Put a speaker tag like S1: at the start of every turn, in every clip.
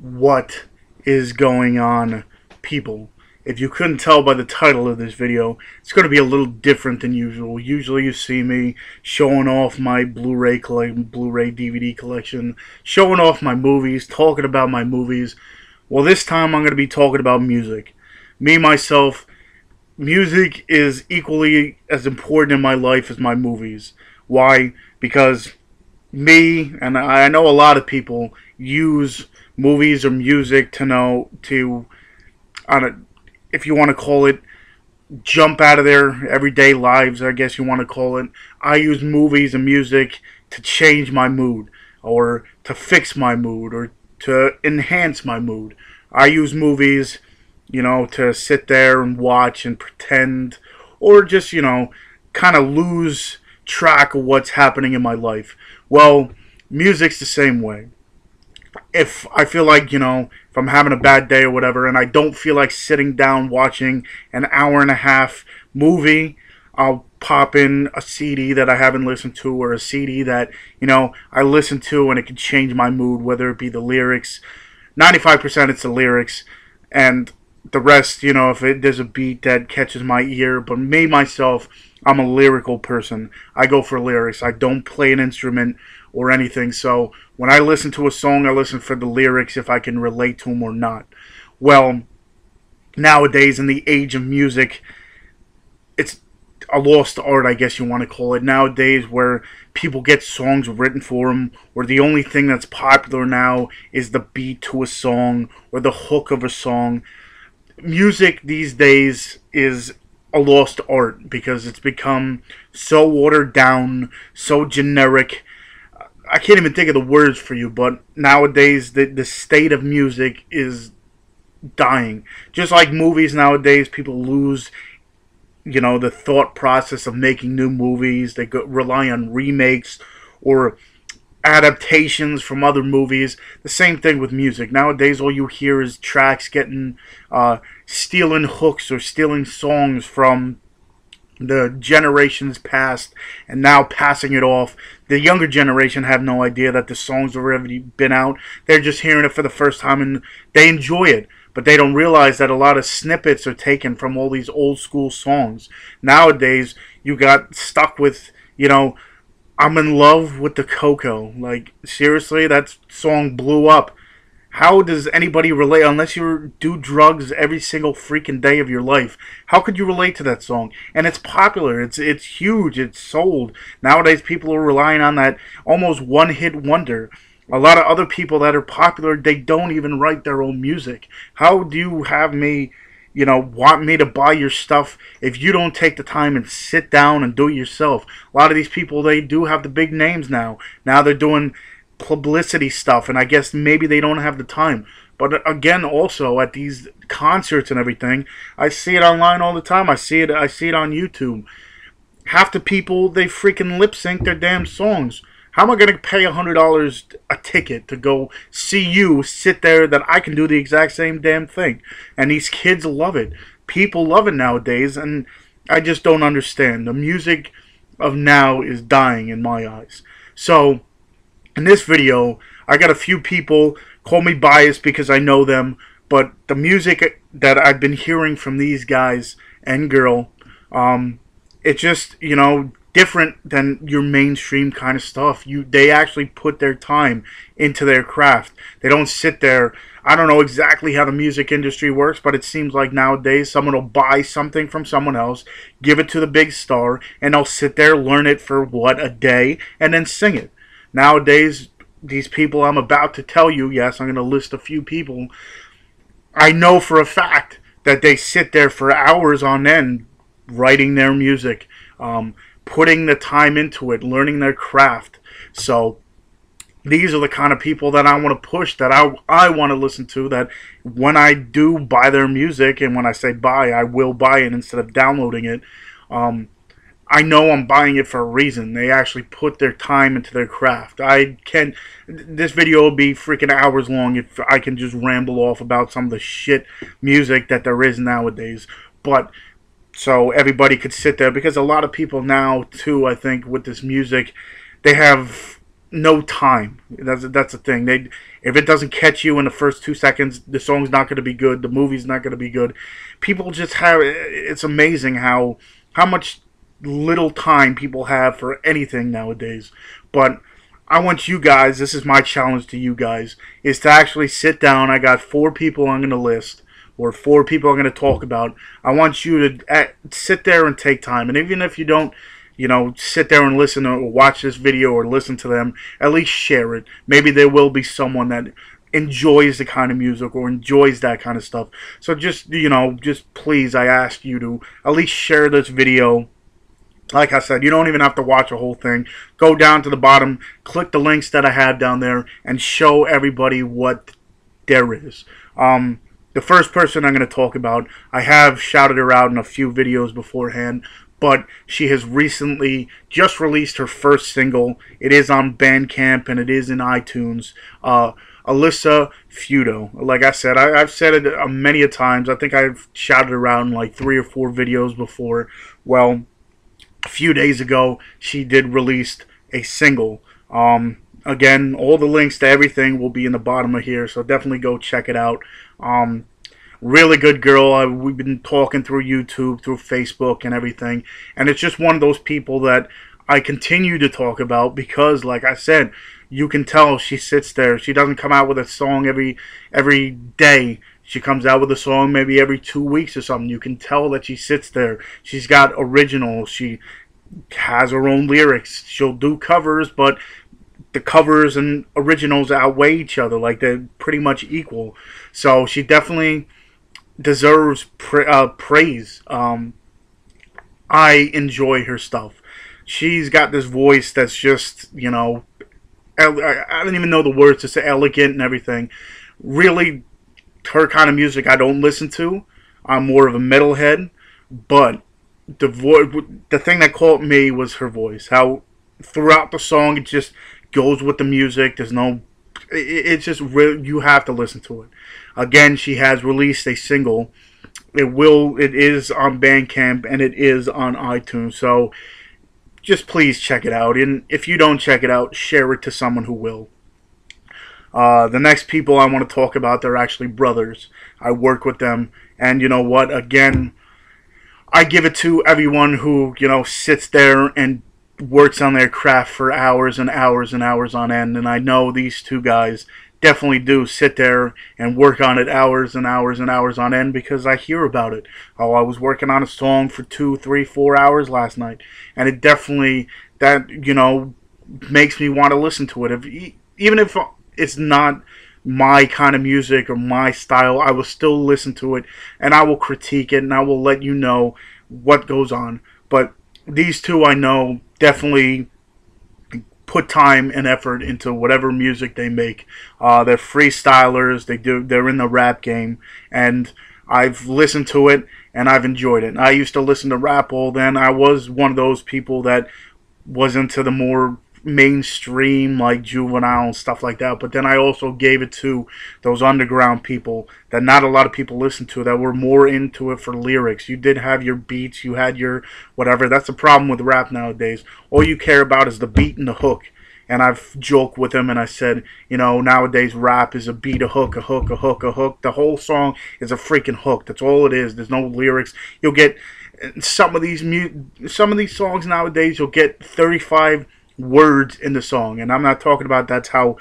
S1: What is going on, people? If you couldn't tell by the title of this video, it's going to be a little different than usual. Usually you see me showing off my Blu-ray DVD collection, showing off my movies, talking about my movies. Well, this time I'm going to be talking about music. Me, myself, music is equally as important in my life as my movies. Why? Because me, and I know a lot of people, use movies or music if you want to call it, jump out of their everyday lives, I guess you want to call it. I use movies and music to change my mood, or to fix my mood, or to enhance my mood. I use movies, to sit there and watch and pretend, or just, kind of lose track of what's happening in my life. Well, music's the same way. If I feel like, if I'm having a bad day or whatever, and I don't feel like sitting down watching an hour and a half movie, I'll pop in a CD that I haven't listened to, or a CD that, I listen to and it can change my mood, whether it be the lyrics. 95% it's the lyrics, and the rest, if there's a beat that catches my ear. But me, myself, I'm a lyrical person. I go for lyrics. I don't play an instrument or anything. So when I listen to a song, I listen for the lyrics, if I can relate to them or not. Well, nowadays, in the age of music, it's a lost art, I guess you want to call it. Nowadays, where people get songs written for them, where the only thing that's popular now is the beat to a song or the hook of a song. Music these days is a lost art because it's become so watered down, so generic. I can't even think of the words for you, but nowadays the state of music is dying. Just like movies nowadays, people lose, the thought process of making new movies. They rely on remakes or adaptations from other movies. The same thing with music. Nowadays, all you hear is tracks getting stealing hooks or stealing songs from the generations past and now passing it off. The younger generation have no idea that the songs have already been out. They're just hearing it for the first time and they enjoy it. But they don't realize that a lot of snippets are taken from all these old school songs. Nowadays, you got stuck with, I'm in love with the Coco. Like, seriously, that song blew up. How does anybody relate, unless you do drugs every single freaking day of your life? How could you relate to that song? And it's popular. It's huge. It's sold. Nowadays, people are relying on that almost one-hit wonder. A lot of other people that are popular, they don't even write their own music. How do you have me, want me to buy your stuff if you don't take the time and sit down and do it yourself? A lot of these people, they do have the big names now. Now they're doing publicity stuff, and I guess maybe they don't have the time. But again, also at these concerts and everything, I see it online all the time. I see it on YouTube. Half the people, they freaking lip sync their damn songs. How am I going to pay $100 a ticket to go see you sit there that I can do the exact same damn thing? And these kids love it. People love it nowadays, and I just don't understand. The music of now is dying in my eyes. So, in this video, I got a few people, call me biased because I know them, but the music that I've been hearing from these guys and girl, it's just, different than your mainstream kind of stuff. They actually put their time into their craft. They don't sit there. I don't know exactly how the music industry works, but it seems like nowadays someone will buy something from someone else, give it to the big star, and they'll sit there, learn it for a day, and then sing it. Nowadays, these people I'm about to tell you, yes, I'm going to list a few people, I know for a fact that they sit there for hours on end writing their music, putting the time into it, learning their craft. So these are the kind of people that I want to push, that I want to listen to, that when I do buy their music, and when I say buy, I will buy it instead of downloading it, I know I'm buying it for a reason. They actually put their time into their craft. This video will be freaking hours long if I can just ramble off about some of the shit music that there is nowadays. But so everybody could sit there, because a lot of people now too, I think, with this music, they have no time. That's the thing. If it doesn't catch you in the first 2 seconds, the song's not going to be good. The movie's not going to be good. People just have. It's amazing how much little time people have for anything nowadays. But I want you guys. This is my challenge to you guys: is to actually sit down. I got 4 people I'm going to list, or 4 people I'm going to talk about. I want you to sit there and take time. And even if you don't, sit there and listen or watch this video or listen to them, at least share it. Maybe there will be someone that enjoys the kind of music or enjoys that kind of stuff. So just please, I ask you to at least share this video. Like I said, you don't even have to watch a whole thing. Go down to the bottom, click the links that I have down there, and show everybody what there is. The first person I'm going to talk about, I have shouted her out in a few videos beforehand, but she has recently just released her first single. It is on Bandcamp and it is in iTunes. Alyssa Feudo. Like I said, I've said it many a times. I think I've shouted her out in like 3 or 4 videos before. Well, a few days ago, she did release a single. Again, all the links to everything will be in the bottom of here, so definitely go check it out. Really good girl. We've been talking through YouTube, through Facebook and everything, and it's just one of those people that I continue to talk about because, like I said, you can tell she sits there. She doesn't come out with a song every day. She comes out with a song maybe every 2 weeks or something. You can tell that she sits there. She's got originals. She has her own lyrics. She'll do covers, but the covers and originals outweigh each other. Like, they're pretty much equal. So she definitely deserves praise. I enjoy her stuff. She's got this voice that's just, I don't even know the words to say, elegant and everything. Really, her kind of music I don't listen to. I'm more of a metalhead, but the thing that caught me was her voice. How throughout the song it just goes with the music. It's just real. You have to listen to it. Again, she has released a single. It is on Bandcamp and it is on iTunes. So just please check it out. And if you don't check it out, share it to someone who will. The next people I want to talk about, they're actually brothers. I work with them, and you know what? Again, I give it to everyone who, sits there and works on their craft for hours and hours and hours on end, and I know these 2 guys definitely do sit there and work on it hours and hours and hours on end because I hear about it. Oh, I was working on a song for 2, 3, 4 hours last night, and it definitely, makes me want to listen to it. Even if it's not my kind of music or my style, I will still listen to it and I will critique it and I will let you know what goes on. But these 2 I know definitely put time and effort into whatever music they make. They're freestylers. They're in the rap game, and I've listened to it and I've enjoyed it. I used to listen to rap all then. I was one of those people that was into the more mainstream, like Juvenile and stuff like that, but then I also gave it to those underground people that not a lot of people listen to, that were more into it for lyrics. You did have your beats, you had your whatever. That's the problem with rap nowadays. All you care about is the beat and the hook. And I've joked with him and I said, nowadays rap is a beat, a hook, a hook, a hook, a hook. The whole song is a freaking hook. That's all it is. There's no lyrics. You'll get some of these songs nowadays, you'll get 35 words in the song, and I'm not talking about that's how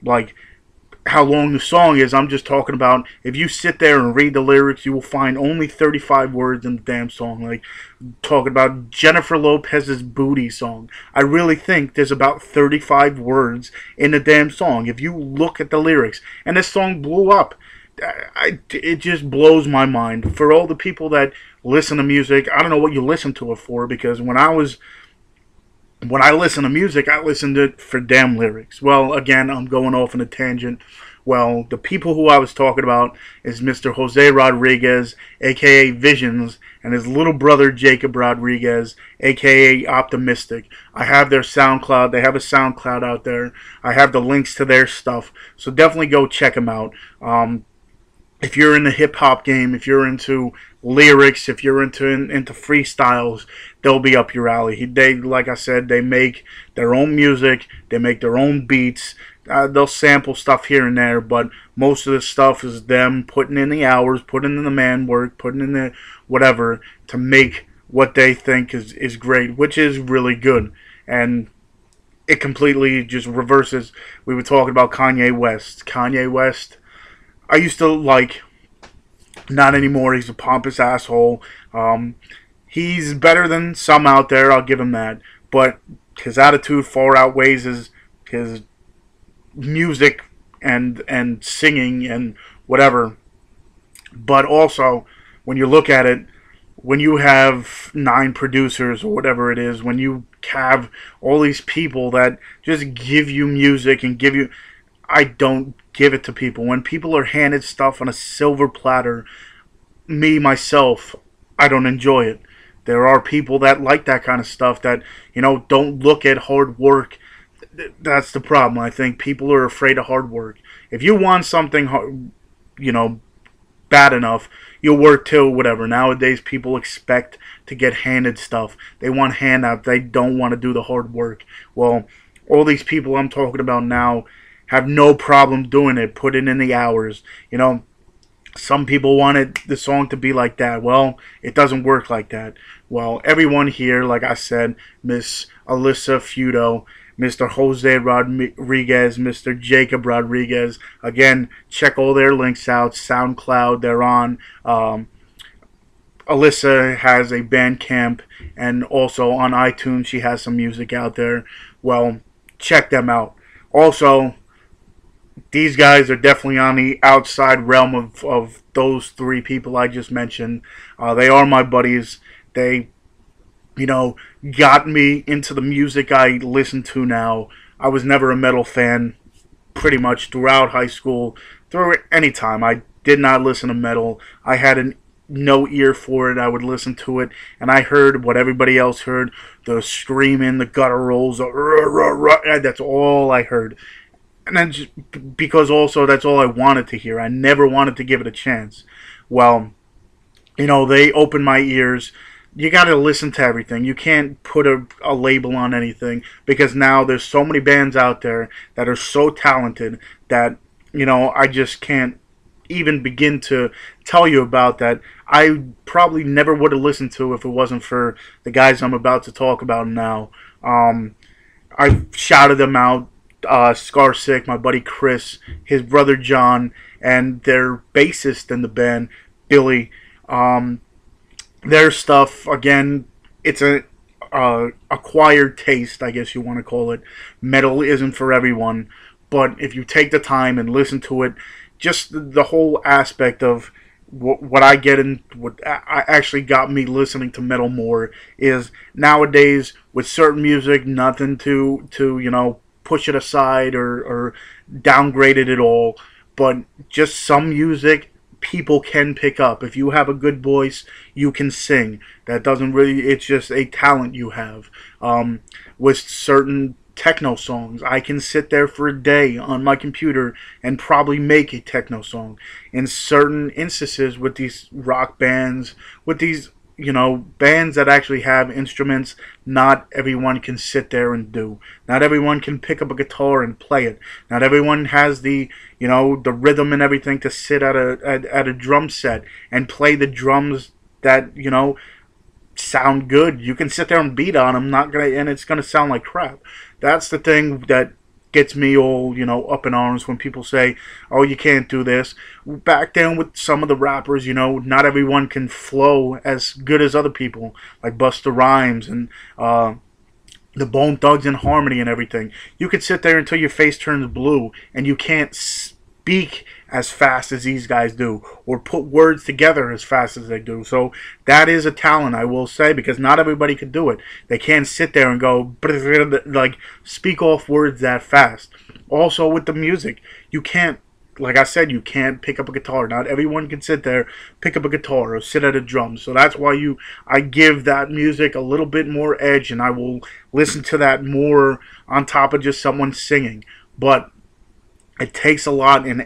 S1: long the song is. I'm just talking about if you sit there and read the lyrics, you will find only 35 words in the damn song. Like, talking about Jennifer Lopez's Booty song, I really think there's about 35 words in the damn song if you look at the lyrics. And this song blew up. It just blows my mind. For all the people that listen to music, I don't know what you listen to it for, because when I listen to music, I listen to it for damn lyrics. Well, again, I'm going off on a tangent. Well, the people who I was talking about is Mr. Jose Rodriguez, a.k.a. Visions, and his little brother, Jacob Rodriguez, a.k.a. Optimistic. I have their SoundCloud. They have a SoundCloud out there. I have the links to their stuff. So definitely go check them out. If you're in the hip-hop game, if you're into lyrics, if you're into freestyles, they'll be up your alley. They, like I said, they make their own music, they make their own beats. They'll sample stuff here and there, but most of the stuff is them putting in the hours, putting in the man work, putting in the whatever to make what they think is great, which is really good. And it completely just reverses. We were talking about Kanye West. Kanye West, I used to like. Not anymore. He's a pompous asshole. He's better than some out there. I'll give him that. But his attitude far outweighs his music and singing and whatever. But also, when you look at it, when you have 9 producers or whatever it is, when you have all these people that just give you music and give you, I don't give it to people. When people are handed stuff on a silver platter, me, myself, I don't enjoy it. There are people that like that kind of stuff that, don't look at hard work. That's the problem. I think people are afraid of hard work. If you want something, bad enough, you'll work till whatever. Nowadays, people expect to get handed stuff. They want handouts. They don't want to do the hard work. Well, all these people I'm talking about now have no problem doing it, putting in the hours. Some people wanted the song to be like that. Well, it doesn't work like that. Well, everyone here, like I said, Miss Alyssa Feudo, Mr. Jose Rodriguez, Mr. Jacob Rodriguez. Again, check all their links out. SoundCloud, they're on. Alyssa has a Bandcamp, and also on iTunes, she has some music out there. Well, check them out. Also, these guys are definitely on the outside realm of those 3 people I just mentioned. They are my buddies. They, got me into the music I listen to now. I was never a metal fan pretty much throughout high school, through any time. I did not listen to metal. I had no ear for it. I would listen to it, and I heard what everybody else heard, the screaming, the gutturals, that's all I heard. And then because also that's all I wanted to hear. I never wanted to give it a chance. Well, they opened my ears. You got to listen to everything. You can't put a label on anything, because now there's so many bands out there that are so talented that, I just can't even begin to tell you about that. I probably never would have listened to if it wasn't for the guys I'm about to talk about now. I shouted them out. Scarsick, my buddy Chris, his brother John, and their bassist in the band, Billy. Their stuff, again, it's a acquired taste, I guess you want to call it. Metal isn't for everyone, but if you take the time and listen to it, just the whole aspect of what I get in, what actually got me listening to metal more is nowadays with certain music, nothing to push it aside or downgrade it at all, but just some music people can pick up. If you have a good voice, you can sing. That doesn't really, it's just a talent you have. With certain techno songs, I can sit there for a day on my computer and probably make a techno song. In certain instances with these rock bands, with these bands that actually have instruments, not everyone can sit there and do. Not everyone can pick up a guitar and play it. Not everyone has the the rhythm and everything to sit at a drum set and play the drums that sound good. You can sit there and beat on them, and it's gonna sound like crap. That's the thing that gets me all, up in arms when people say, oh, you can't do this. Back then with some of the rappers, not everyone can flow as good as other people, like Busta Rhymes and the Bone Thugs and Harmony and everything. You could sit there until your face turns blue and you can't speak as fast as these guys do or put words together as fast as they do. So that is a talent, I will say, because not everybody can do it. They can't sit there and go like speak off words that fast. Also with the music, you can't, like I said, you can't pick up a guitar. Not everyone can sit there, pick up a guitar or sit at a drum. So that's why I give that music a little bit more edge, and I will listen to that more on top of just someone singing. But it takes a lot in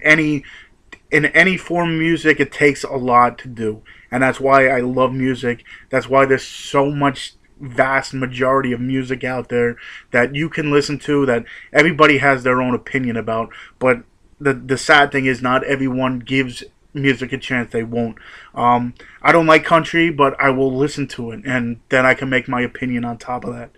S1: in any form of music, it takes a lot to do. And that's why I love music. That's why there's so much vast majority of music out there that you can listen to, that everybody has their own opinion about. But the sad thing is, not everyone gives music a chance. They won't. I don't like country, but I will listen to it, and then I can make my opinion on top of that.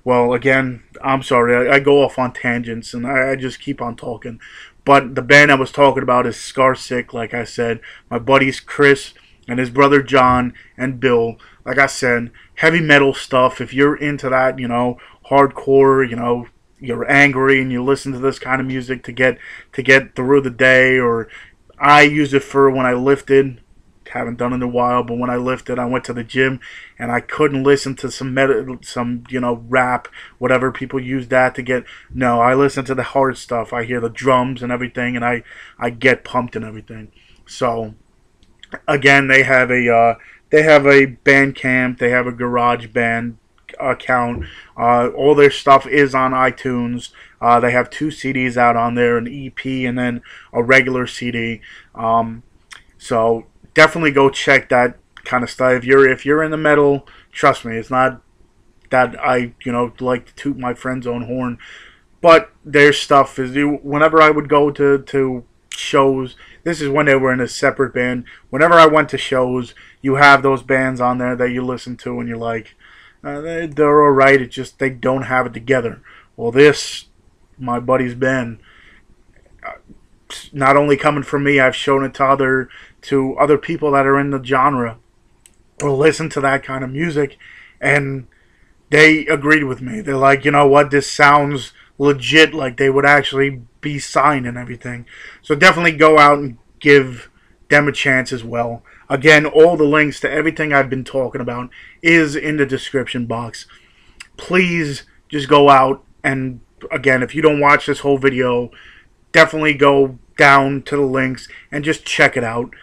S1: Well, again, I'm sorry. I go off on tangents, and I just keep on talking. But the band I was talking about is Scarsick, like I said. My buddies Chris and his brother John and Bill. Like I said, heavy metal stuff. If you're into that, hardcore, you're angry and you listen to this kind of music to get through the day. Or I use it for when I lifted. Haven't done it in a while, but when I lifted, I went to the gym and I couldn't listen to some rap, whatever people use that to get. No, I listen to the hard stuff. I hear the drums and everything, and I get pumped and everything. So again, they have a Bandcamp, they have a Garage Band account. All their stuff is on iTunes. They have 2 CDs out on there, an EP and then a regular CD. So definitely go check that kind of stuff. If you're in the metal, trust me, it's not that I like to toot my friend's own horn, but their stuff is. Whenever I would go to shows, this is when they were in a separate band. Whenever I went to shows, you have those bands on there that you listen to, and you're like, they're all right. It's just they don't have it together. Well, my buddy's band. Not only coming from me, I've shown it to other people that are in the genre or listen to that kind of music, and they agreed with me. They're like, you know what, this sounds legit, like they would actually be signed and everything. So definitely go out and give them a chance as well. Again, all the links to everything I've been talking about is in the description box. Please just go out, and again, if you don't watch this whole video, definitely go down to the links and just check it out.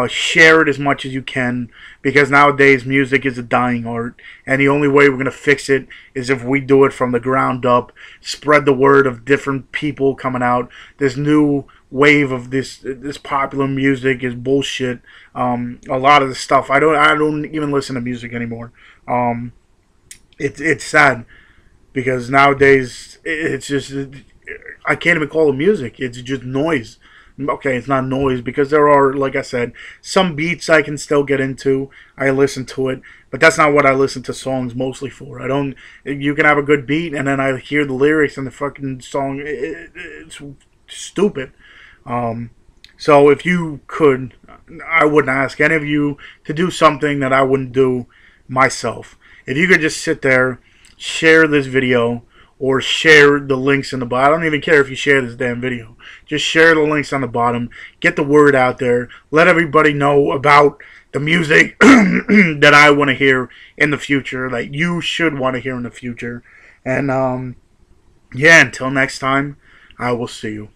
S1: Share it as much as you can, because nowadays music is a dying art, and the only way we're going to fix it is if we do it from the ground up. Spread the word of different people coming out. This new wave of this popular music is bullshit. A lot of the stuff, I don't even listen to music anymore. It's sad, because nowadays it's just, I can't even call it music. It's just noise. Okay, it's not noise, because there are, like I said, some beats I can still get into. I listen to it, but that's not what I listen to songs mostly for. You can have a good beat, and then I hear the lyrics and the fucking song. It's stupid. So if you could, I wouldn't ask any of you to do something that I wouldn't do myself. If you could just sit there, share this video, or share the links in the bottom. I don't even care if you share this damn video. Just share the links on the bottom. Get the word out there. Let everybody know about the music that I want to hear in the future, that you should want to hear in the future. And yeah, until next time, I will see you.